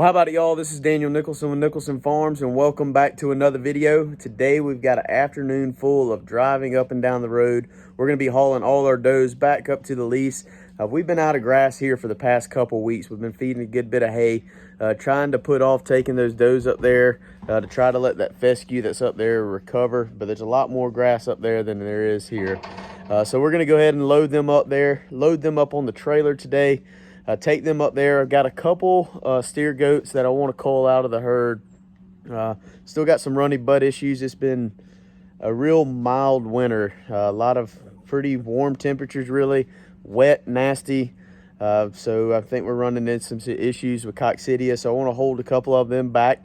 Well, how about it, y'all? This is Daniel Nicholson with Nicholson Farms, and welcome back to another video. Today we've got an afternoon full of driving up and down the road. We're going to be hauling all our does back up to the lease. We've been out of grass here for the past couple weeks. We've been feeding a good bit of hay, trying to put off taking those does up there to try to let that fescue that's up there recover. But there's a lot more grass up there than there is here. So we're going to go ahead and load them up there, load them up on the trailer today. Take them up there. I've got a couple steer goats that I want to cull out of the herd. Still got some runny butt issues. It's been a real mild winter. A lot of pretty warm temperatures, really wet, nasty. So I think we're running into some issues with coccidia. So I want to hold a couple of them back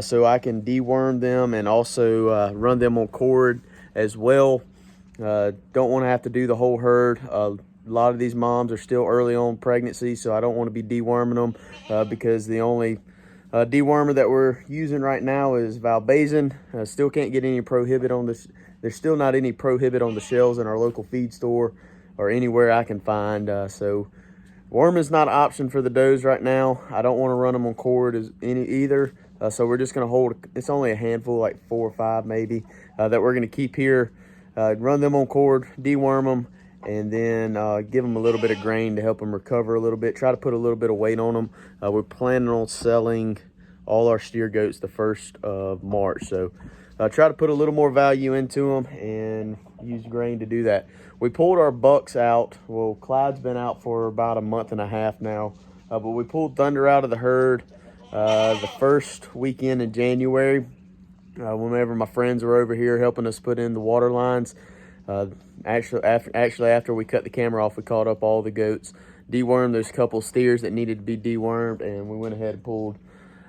so I can deworm them and also run them on cord as well. Don't want to have to do the whole herd. A lot of these moms are still early on pregnancy, so I don't want to be deworming them because the only dewormer that we're using right now is Valbazin. Still can't get any prohibit on this. There's still not any prohibit on the shelves in our local feed store or anywhere I can find. So worming's not an option for the does right now. I don't want to run them on cord either. So we're just going to hold, it's only a handful, like 4 or 5 maybe, that we're going to keep here. Run them on cord, deworm them, and then give them a little bit of grain to help them recover a little bit. Try to put a little bit of weight on them. We're planning on selling all our steer goats the 1st of March. So try to put a little more value into them and use grain to do that. We pulled our bucks out. Well, Clyde's been out for about a month and a half now. But we pulled Thunder out of the herd the first weekend in January. Whenever my friends were over here helping us put in the water lines. Actually, after we cut the camera off, we caught up all the goats, dewormed those couple steers that needed to be dewormed, and we went ahead and pulled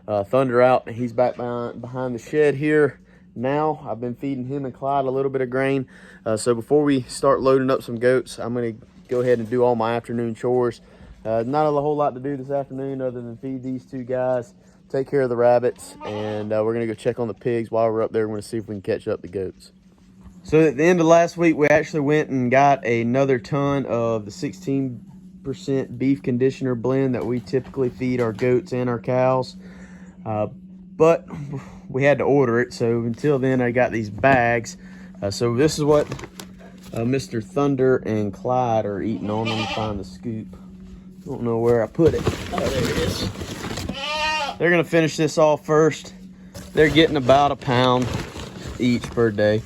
Thunder out. And he's back behind the shed here now. I've been feeding him and Clyde a little bit of grain. So before we start loading up some goats, I'm going to go ahead and do all my afternoon chores. Not a whole lot to do this afternoon other than feed these 2 guys, take care of the rabbits, and we're going to go check on the pigs while we're up there. We're going to see if we can catch up the goats. So at the end of last week, we actually went and got another ton of the 16% beef conditioner blend that we typically feed our goats and our cows. But we had to order it, so until then I got these bags. So this is what Mr. Thunder and Clyde are eating on. Let me find the scoop. Don't know where I put it. Oh, there it is. They're gonna finish this off first. They're getting about a pound each per day.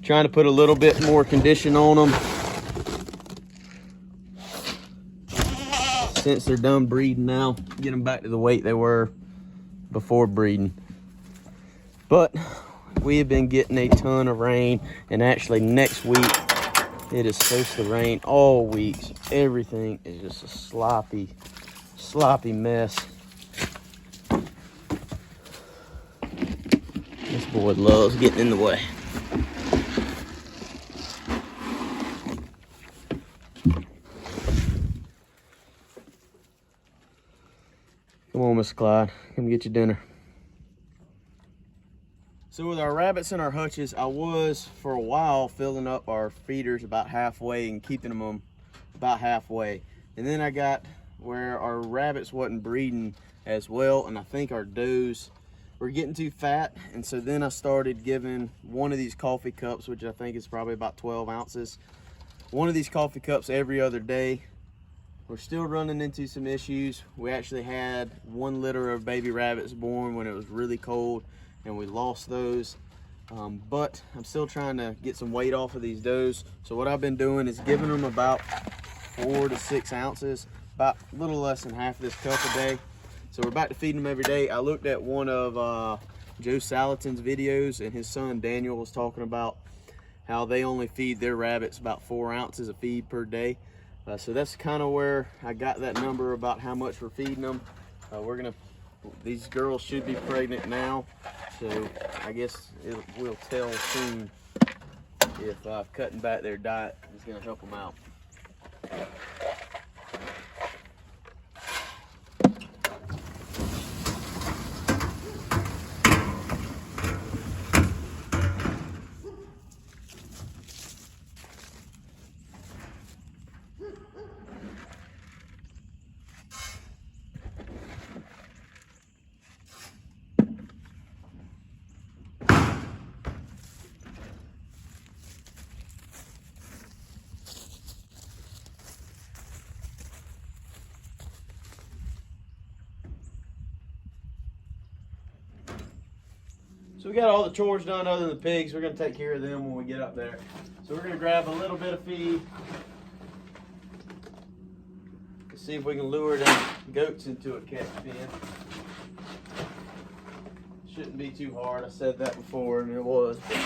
Trying to put a little bit more condition on them since they're done breeding now. Get them back to the weight they were before breeding. But we have been getting a ton of rain, and actually next week it is supposed to rain all week. So everything is just a sloppy mess. This boy loves getting in the way. Come on, Mr. Clyde, come get your dinner. So with our rabbits and our hutches, I was for a while filling up our feeders about halfway and keeping them about halfway. And then I got where our rabbits wasn't breeding as well, and I think our does were getting too fat. And so then I started giving one of these coffee cups, which I think is probably about 12 ounces, one of these coffee cups every other day. We're still running into some issues. We actually had 1 litter of baby rabbits born when it was really cold, and we lost those. But I'm still trying to get some weight off of these does. So what I've been doing is giving them about 4 to 6 ounces, about a little less than half of this cup a day. So we're back to feeding them every day. I looked at one of Joe Salatin's videos, and his son Daniel was talking about how they only feed their rabbits about 4 ounces of feed per day. So that's kind of where I got that number about how much we're feeding them. These girls should be pregnant now, so I guess we'll tell soon if cutting back their diet is going to help them out. So we got all the chores done other than the pigs. We're gonna take care of them when we get up there. So we're gonna grab a little bit of feed. Let's see if we can lure them goats into a catch pen. Shouldn't be too hard. I said that before and it was. But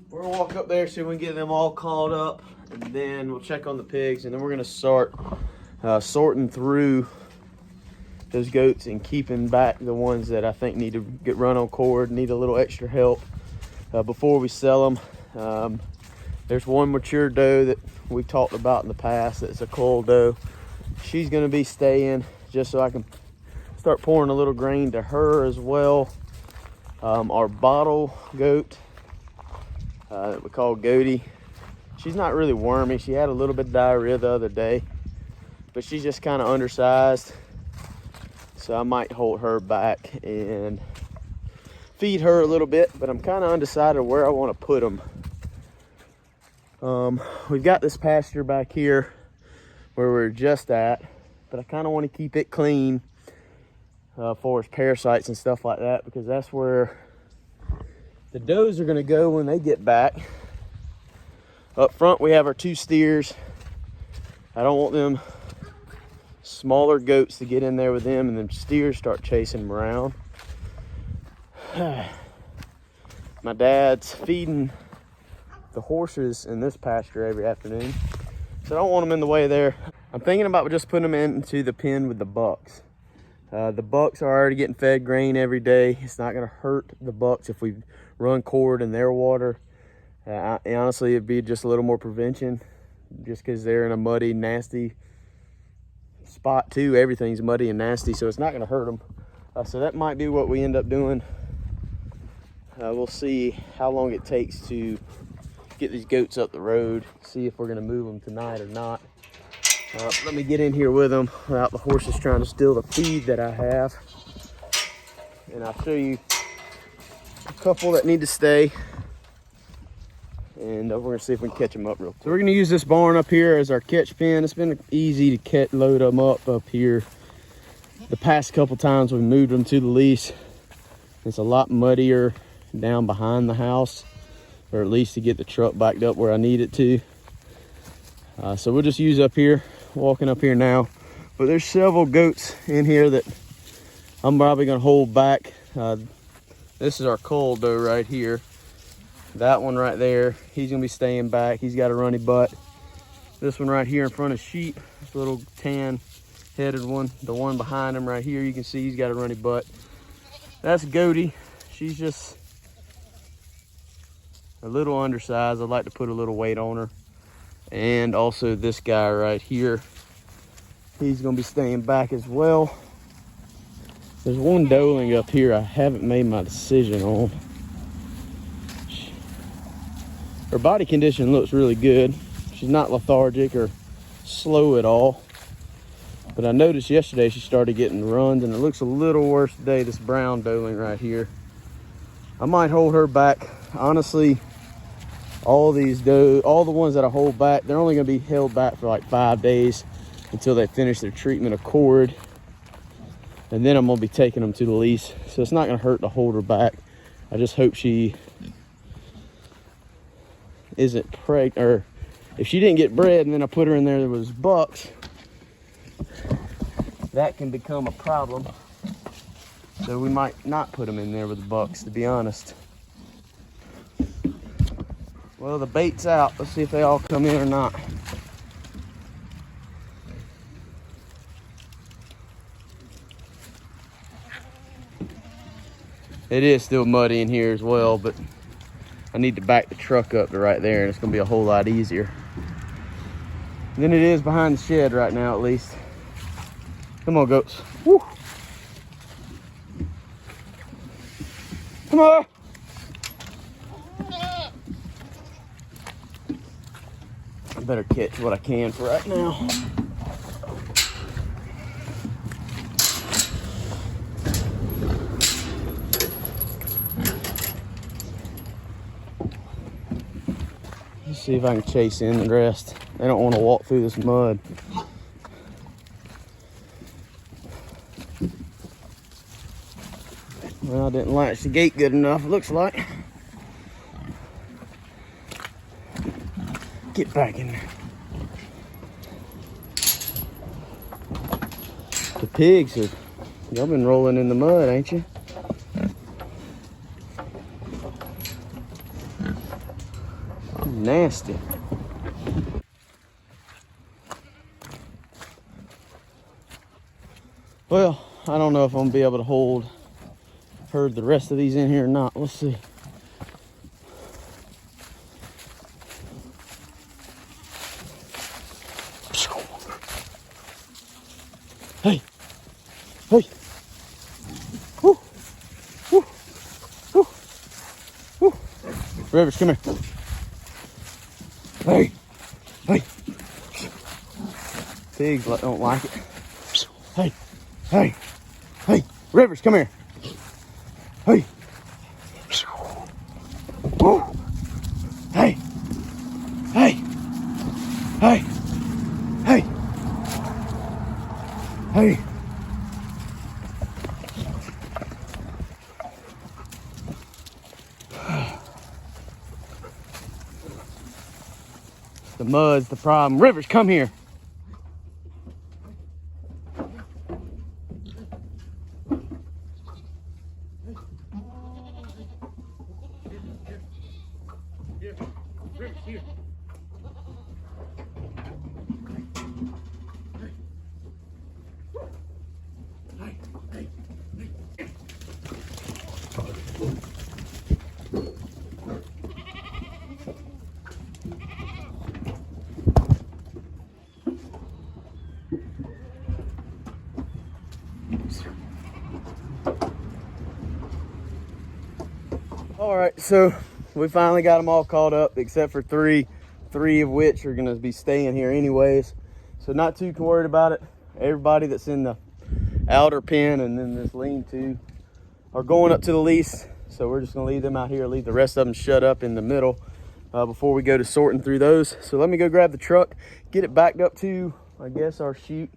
we're gonna walk up there, see if we can get them all called up, and then we'll check on the pigs, and then we're gonna start sorting through those goats and keeping back the ones that I think need to get run on cord, need a little extra help before we sell them. There's one mature doe that we talked about in the past that's a cull doe. She's gonna be staying just so I can start pouring a little grain to her as well. Our bottle goat that we call Goaty, she's not really wormy. She had a little bit of diarrhea the other day, but she's just kind of undersized. So I might hold her back and feed her a little bit, but I'm kind of undecided where I want to put them. We've got this pasture back here where we're just at, but I kind of want to keep it clean for parasites and stuff like that, because that's where the does are going to go when they get back. Up front we have our 2 steers. I don't want them smaller goats to get in there with them and then steers start chasing them around. My dad's feeding the horses in this pasture every afternoon, so I don't want them in the way there. I'm thinking about just putting them into the pen with the bucks. The bucks are already getting fed grain every day. It's not going to hurt the bucks if we run cord in their water. Honestly, it'd be just a little more prevention, just because they're in a muddy, nasty spot too. Everything's muddy and nasty, so it's not going to hurt them. So that might be what we end up doing. We'll see how long it takes to get these goats up the road, see if we're going to move them tonight or not. Let me get in here with them without the horses trying to steal the feed that I have, and I'll show you a couple that need to stay, and we're gonna see if we can catch them up real quick. So we're gonna use this barn up here as our catch pen. It's been easy to load them up here. The past couple times we moved them to the lease, it's a lot muddier down behind the house, or at least to get the truck backed up where I need it to. So we'll just use up here, walking up here now. But there's several goats in here that I'm probably gonna hold back. This is our cull doe right here. That one right there, he's gonna be staying back. He's got a runny butt. This one right here in front of sheep, this little tan headed one. The one behind him right here, you can see he's got a runny butt. That's Goaty. She's just a little undersized. I'd like to put a little weight on her. And also this guy right here, he's gonna be staying back as well. There's one doeling up here I haven't made my decision on. Her body condition looks really good. She's not lethargic or slow at all. But I noticed yesterday she started getting runs, and it looks a little worse today, this brown doeling right here. I might hold her back. Honestly, all the ones that I hold back, they're only gonna be held back for like 5 days until they finish their treatment of cord. And then I'm gonna be taking them to the lease. So it's not gonna hurt to hold her back. I just hope she isn't pregnant, or if she didn't get bred and then I put her in there with bucks, that can become a problem. So we might not put them in there with the bucks, to be honest. Well, the bait's out. Let's see if they all come in or not. It is still muddy in here as well, but I need to back the truck up to right there, and it's gonna be a whole lot easier than it is behind the shed right now, at least. Come on, goats. Woo. Come on. I better catch what I can for right now. Let's see if I can chase in the rest. They don't want to walk through this mud. Well, I didn't latch the gate good enough, it looks like. Get back in there. The pigs have, y'all been rolling in the mud, ain't you? Nasty. Well, I don't know if I'm gonna be able to herd the rest of these in here or not. Let's see. Hey, hey. Woo. Woo. Woo. Woo. Rivers, come here. Hey, hey. Pigs don't like it. Hey, hey, hey. Rivers, come here. Hey. Woo. Hey, hey, hey, hey, hey. The mud's the problem. Rivers, come here. Rivers, here. All right, so we finally got them all caught up except for three of which are gonna be staying here anyways. So not too worried about it. Everybody that's in the outer pen and then this lean-to are going up to the lease. So we're just gonna leave them out here, leave the rest of them shut up in the middle before we go to sorting through those. So let me go grab the truck, get it backed up to, I guess, our chute,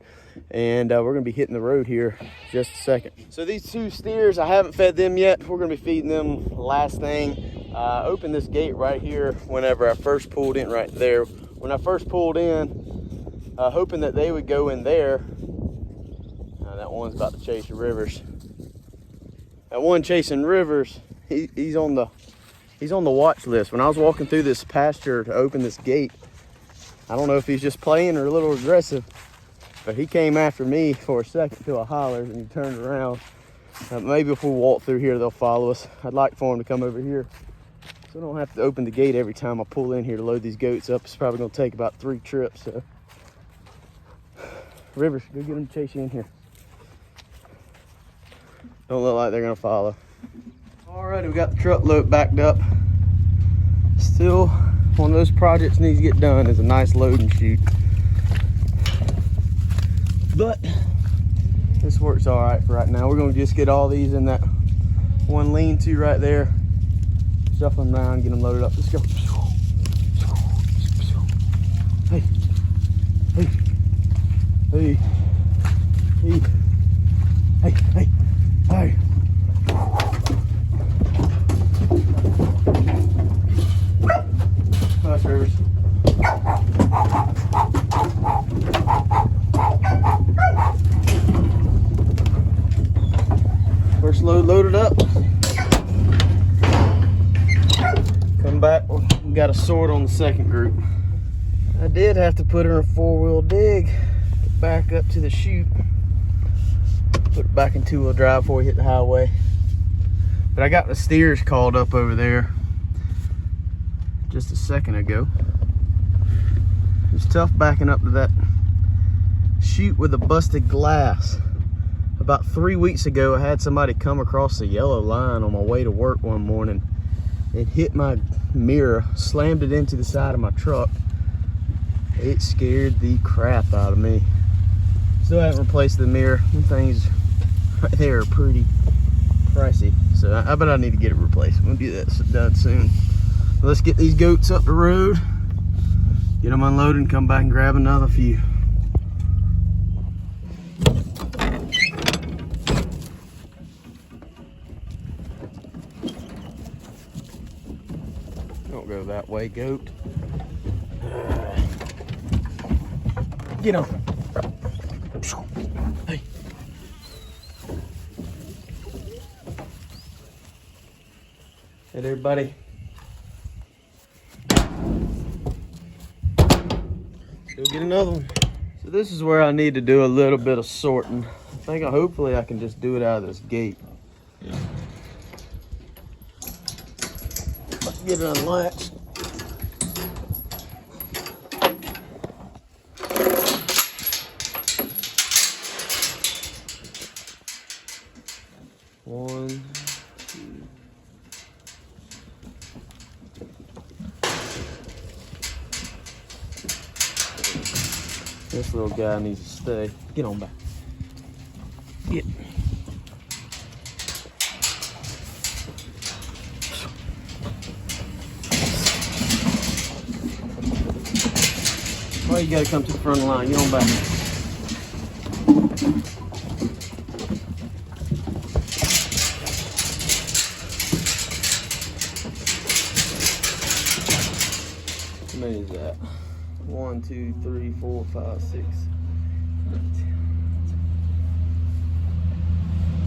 and we're gonna be hitting the road here just a second. So these two steers, I haven't fed them yet. We're gonna be feeding them last thing. Opened this gate right here whenever I first pulled in, right there. When I first pulled in, hoping that they would go in there. That one's about to chase the Rivers. That one chasing Rivers, he's on the watch list. When I was walking through this pasture to open this gate, I don't know if he's just playing or a little aggressive, but he came after me for a second till I hollered and he turned around. Maybe if we walk through here, they'll follow us. I'd like for him to come over here so I don't have to open the gate every time I pull in here to load these goats up. It's probably gonna take about 3 trips. So Rivers, go get them to chase you in here. Don't look like they're gonna follow. All right, we got the truck load backed up. Still, one of those projects needs to get done is a nice loading chute. But this works all right for right now. We're gonna just get all these in that one lean-to right there. Shuffle them down, get them loaded up. Let's go. Hey, hey, hey, hey, hey, hey, hey. Nice, Rivers. First load loaded up. Come back, we got a sort on the second group. I did have to put her in a 4-wheel dig back up to the chute. Put it back in 2-wheel drive before we hit the highway. But I got the steers called up over there just a second ago. It's tough backing up to that chute with a busted glass. About 3 weeks ago, I had somebody come across the yellow line on my way to work one morning. It hit my mirror, slammed it into the side of my truck. It scared the crap out of me. Still haven't replaced the mirror. Them things right there are pretty pricey. So I bet I need to get it replaced. We'll do that done soon. Let's get these goats up the road, get them unloaded, and come back and grab another few. go that way, goat. Get on. Hey. Hey there, buddy. Go get another one. So this is where I need to do a little bit of sorting. I think hopefully I can just do it out of this gate. Let's get it unlatched. One, two. This little guy needs to stay. Get on back. Get. Well, you gotta come to the front of the line. Get on back. How many is that? 1, 2, 3, 4, 5, 6.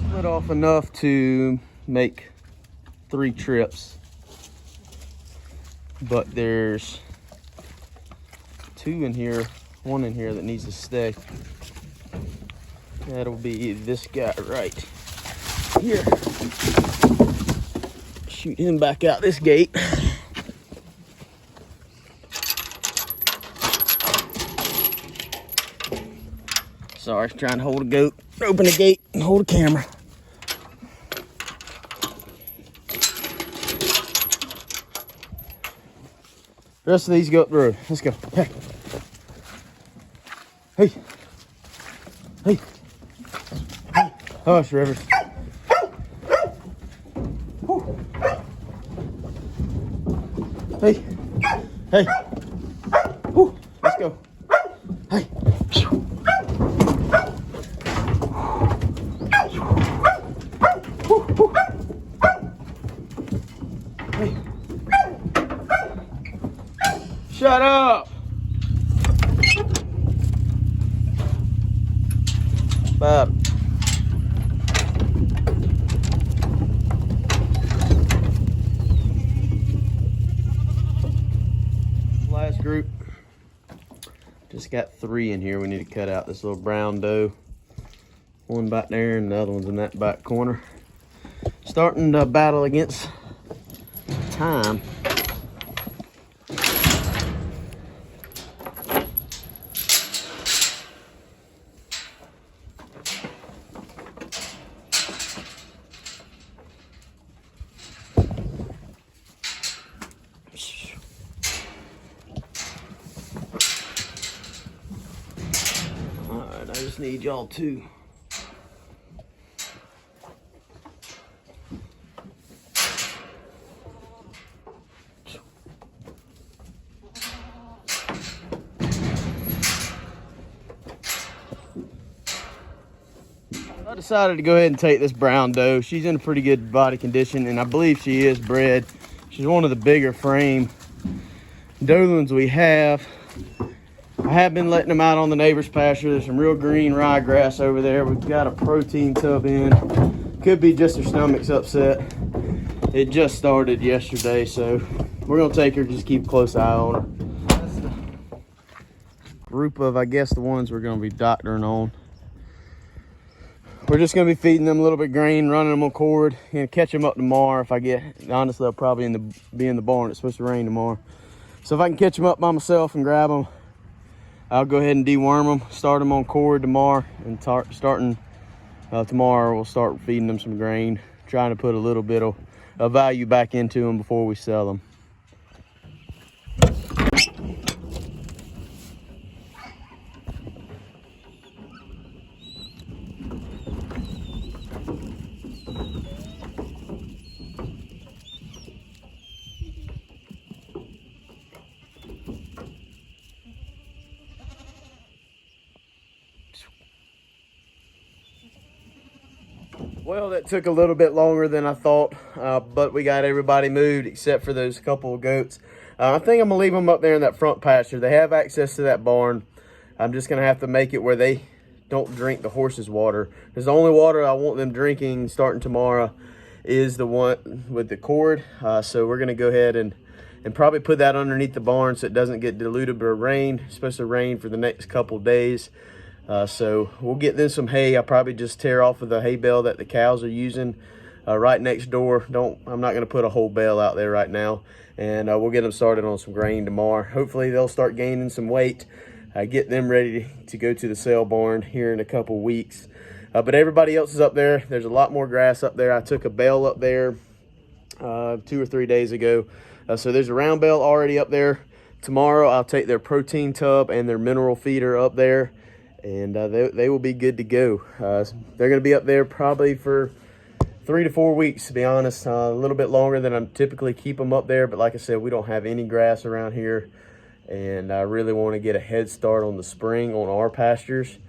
Split off enough to make 3 trips, but there's 2 in here, 1 in here that needs to stay. That'll be this guy right here. Shoot him back out this gate. Sorry, trying to hold a goat, open the gate, and hold a camera. The rest of these go up the road. Let's go. Hey. Hey. Hey. Hey. Hush, Rivers. Hey. Hey. Woo. Let's go. Hey. Hey. Shut up. Bob. Last group. Just got 3 in here. We need to cut out this little brown doe. One back there and the other one's in that back corner. Starting to battle against time. Alright, I just need y'all to I decided to go ahead and take this brown doe. She's in a pretty good body condition, and I believe she is bred. She's one of the bigger frame doelands we have. I have been letting them out on the neighbor's pasture. There's some real green ryegrass over there. We've got a protein tub in. Could be just her stomach's upset. It just started yesterday, so we're gonna take her, just keep a close eye on her. That's the group of, I guess, the ones we're gonna be doctoring on. We're just gonna be feeding them a little bit of grain, running them on cord, and catch them up tomorrow. If I get, honestly, they'll probably be in the barn. It's supposed to rain tomorrow. So if I can catch them up by myself and grab them, I'll go ahead and deworm them, start them on cord tomorrow, and starting tomorrow, we'll start feeding them some grain, trying to put a little bit of value back into them before we sell them. Well, that took a little bit longer than I thought, but we got everybody moved except for those couple of goats. I think I'm gonna leave them up there in that front pasture. They have access to that barn. I'm just gonna have to make it where they don't drink the horses' water, because the only water I want them drinking starting tomorrow is the one with the cord. So we're gonna go ahead and probably put that underneath the barn so it doesn't get diluted by rain. It's supposed to rain for the next couple days. So we'll get them some hay. I'll probably just tear off of the hay bale that the cows are using right next door. I'm not gonna put a whole bale out there right now. And we'll get them started on some grain tomorrow. Hopefully they'll start gaining some weight. Get them ready to go to the sale barn here in a couple weeks. But everybody else is up there. There's a lot more grass up there. I took a bale up there 2 or 3 days ago. So there's a round bale already up there. Tomorrow I'll take their protein tub and their mineral feeder up there, and they will be good to go. They're gonna be up there probably for 3 to 4 weeks, to be honest. A little bit longer than I typically keep them up there, but like I said, we don't have any grass around here, and I really want to get a head start on the spring on our pastures,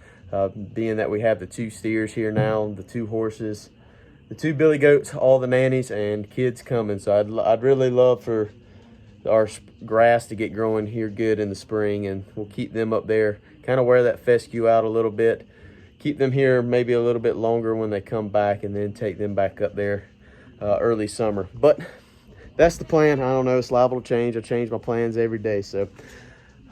being that we have the 2 steers here now, the 2 horses, the 2 billy goats, all the nannies, and kids coming. So I'd really love for our grass to get growing here good in the spring, and we'll keep them up there, kind of wear that fescue out a little bit, keep them here maybe a little bit longer when they come back, and then take them back up there early summer. But that's the plan. I don't know, it's liable to change. I change my plans every day. So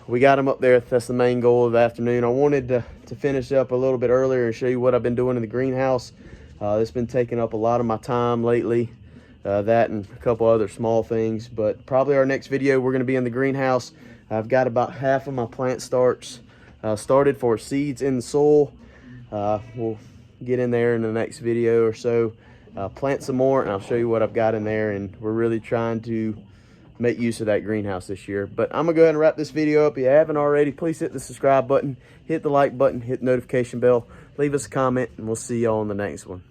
we got them up there. That's the main goal of the afternoon. I wanted to finish up a little bit earlier and show you what I've been doing in the greenhouse. It's been taking up a lot of my time lately, that and a couple other small things. But probably our next video, we're going to be in the greenhouse. I've got about half of my plant starts started for seeds in the soil. We'll get in there in the next video or so, plant some more, and I'll show you what I've got in there. And we're really trying to make use of that greenhouse this year. But I'm gonna go ahead and wrap this video up. If you haven't already, please hit the subscribe button, hit the like button, hit the notification bell, leave us a comment, and we'll see y'all on the next one.